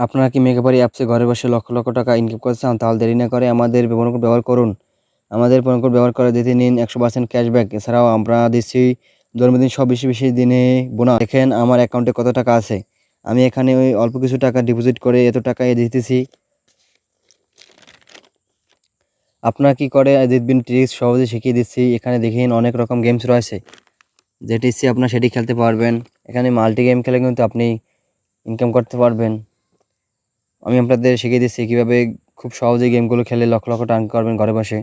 আপনারা কি মেগাবারি অ্যাপসে ঘরে বসে লক্ষ, লক্ষ টাকা ইনকাম করতে চান? তাহলে দেরি না করে আমাদের প্রোমো কোড ব্যবহার করুন। আমাদের প্রোমো কোড ব্যবহার করে জিতে নিন 100% ক্যাশব্যাক। এছাড়াও আমরা দিচ্ছি জন্মদিন সহ বেশি, বেশি দিনে বোনাস। দেখেন আমার অ্যাকাউন্টে কত টাকা আছে। আমি এখানে ওই অল্প কিছু টাকা ডিপোজিট করে এত টাকা জিতেছি। আপনারা কি করে জিতবেন ট্রিক্স সহজে শিখিয়ে দিচ্ছি। এখানে দেখেন অনেক রকম গেমস রয়েছে। যেটি ইচ্ছে আপনার সেটি খেলতে পারবেন। এখানে মাল্টি গেম খেলে কিন্তু আপনি ইনকাম করতে পারবেন। আমি আপনাদের শিখিয়ে দিচ্ছি কীভাবে খুব সহজেই গেমগুলো খেলে লক্ষ লক্ষ টাকা করবেন ঘরে বসে।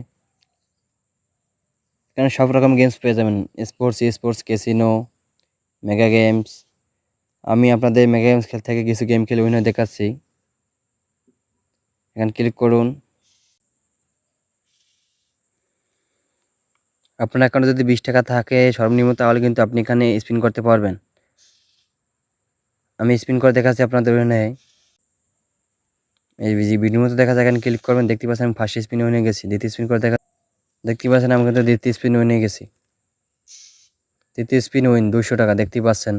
এখানে সব রকম গেমস পেয়ে যাবেন, sports, sports, casino, mega games. আমি আপনাদের মেগা গেমস খেল থেকে কিছু গেম খেলে উইনার দেখাচ্ছি। এখানে ক্লিক করুন। আপনার অ্যাকাউন্টে যদি 20 টাকা থাকে সর্বনিম্ন, তাহলে কিন্তু আপনি এখানে স্পিন করতে পারবেন। আমি স্পিন করে দেখাচ্ছি আপনাদের ওখানে। এই ভিডিওর মতো দেখা যায়, এখানে ক্লিক করবেন। দেখতে পাচ্ছেন আমি ফার্স্ট স্পিনে উইনে গেছি। দ্বিতীয় স্পিন করে দেখতে পাচ্ছেন আমি কিন্তু দ্বিতীয় স্পিন উইনে গেছি। তৃতীয় স্পিন উইন 200 টাকা দেখতে পাচ্ছেন।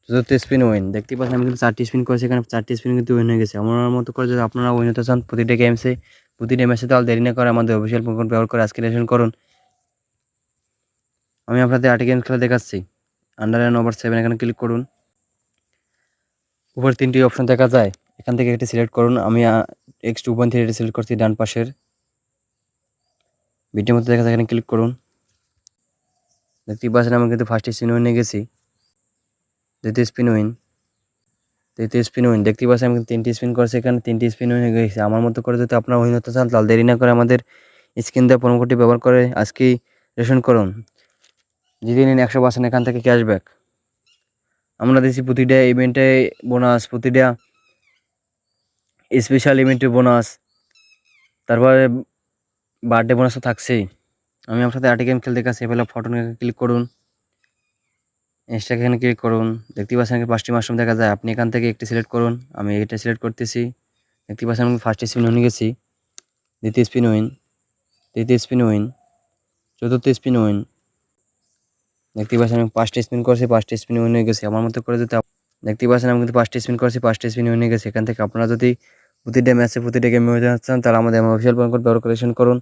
চতুর্থ স্পিন উইন দেখতে পাচ্ছেন আমি কিন্তু 4টি স্পিন করেছি। এখানে 4টি স্পিন কিন্তু উইন হয়ে গেছে। আমার মতো করে যদি আপনারা উইন হতে চান প্রতিটা গেমসে, প্রতিটা ম্যাচে, তাহলে দেরি না করে আমাদের অফিসিয়াল কোড ব্যবহার করে আজকে রেজিস্ট্রেশন করুন। আমি আপনাদের 8টি গেম খেলে দেখাচ্ছি। আন্ডার অ্যান্ড ওভার 7 এখানে ক্লিক করুন। উপরে 3টি অপশন দেখা যায়, এখান থেকে একটি সিলেক্ট করুন। আমি X2.3 সিলেক্ট করছি ডান পাশের। ভিডিওর মধ্যে দেখা যায়, এখানে ক্লিক করুন। দেখতেই পাচ্ছেন আমি কিন্তু ফার্স্ট স্পিন উইনে গেছি। দ্বিতীয় স্পিন উইন, তৃতীয় স্পিন উইন দেখতে পাচ্ছেন আমি 3টি স্পিন করেছি। এখানে 3টি স্পিন উইন হয়ে গেছে। আমার মতো করে যদি আপনারা উইন হতে চান, তাহলে দেরি না করে আমাদের স্ক্রিন দেওয়া প্রোমো কোডটি ব্যবহার করে আজকেই রেজিস্ট্রেশন করুন। জিতে নিন 100% এখান থেকে ক্যাশব্যাক। আমরা দিচ্ছি প্রতিটা ইভেন্টে বোনাস, প্রতিটা স্পেশাল ইভেন্টে বোনাস, তারপরে বার্থডে বোনাস তো থাকছেই। আমি আপনার সাথে 8টি গেম খেলতে গেছি। এবার ফটো ক্লিক করুন, ইনস্টাকে এখানে ক্লিক করুন। দেখতে পাচ্ছেন 5টি মাশরুম দেখা যায়। আপনি এখান থেকে একটি সিলেক্ট করুন। আমি এটা সিলেক্ট করতেছি। দেখতে পাচ্ছেন আমি ফার্স্ট স্পিন উইনে গেছি। দ্বিতীয় স্পিন উইন, তৃতীয় স্পিন উইন, চতুর্থ স্পিন উইন। দেখতে পাচ্ছেন আমি 5টি স্পিন করেছি, 5টি স্পিন উইন হয়ে গেছি। আমার মতো করে যদি দেখতে পাচ্ছেন আমি কিন্তু 5টি স্পিন করেছি, 5টি স্পিন উইন হয়ে গেছে। এখান থেকে আপনারা যদি প্রতিটা ম্যাচে, প্রতিটা গেমে হতে চান, তাহলে আমাদের অফিসিয়াল কোড ব্যবহার করে করুন।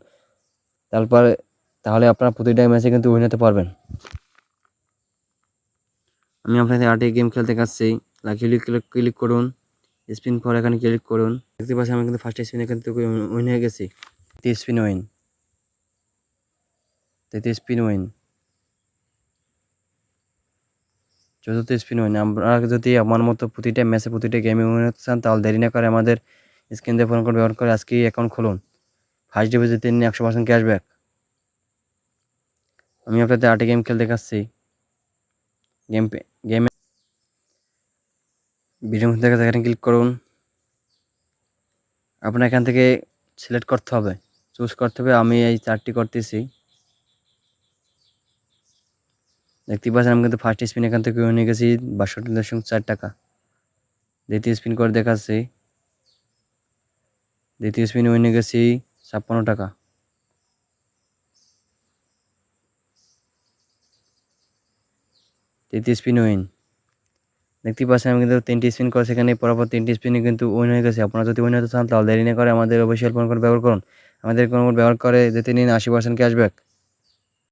তাহলে আপনারা প্রতিটা ম্যাচে কিন্তু উইন হতে পারবেন। আমি আপনাদের 8টি গেম খেলতে যাচ্ছি। ক্লিক করুন, স্পিন ফর এখানে ক্লিক করুন। দেখতে পাচ্ছেন আমি কিন্তু ফার্স্ট স্পিন এখান থেকে উইন হয়ে গেছি। তৃতীয় স্পিন উইন, তৃতীয় স্পিন উইন, চতুর্থ স্পিন উইন। আমরা যদি আমার মতো প্রতিটা ম্যাচে, প্রতিটা গেমে উইন হতে চান, তাহলে দেরি না করে আমাদের স্ক্রিন দিয়ে ফোন কোড ব্যবহার করে আজকেই অ্যাকাউন্ট খুলুন। ফার্স্ট ডিপোজিটে নিন 100% ক্যাশব্যাক। আমি আপনাদের 8টি গেম খেলতে দেখাচ্ছি। গেমে ভিডিওর মধ্যে দেখা যায়, এখানে ক্লিক করুন। আপনার এখান থেকে সিলেক্ট করতে হবে, চুজ করতে হবে। আমি এই 4টি করতেছি। দেখতে পাচ্ছেন আমি কিন্তু ফার্স্ট স্পিন এখান থেকে উইন হয়ে গেছি 62.4 টাকা। দ্বিতীয় স্পিন করে দেখাচ্ছি। দ্বিতীয় স্পিন উইন হয়ে গেছি 56 টাকা। তৃতীয় স্পিন উইন। দেখতে পাচ্ছেন আমি কিন্তু 3টি স্পিন করেছি। এখানে পরপর 3টি স্পিনে কিন্তু উইন হয়ে গেছে। আপনারা যদি উইন হতে চান, তাহলে দেরি না করে আমাদের অফিসিয়াল কোড ব্যবহার করুন। আমাদের কোড ব্যবহার করে জিতে নিন 80% ক্যাশব্যাক।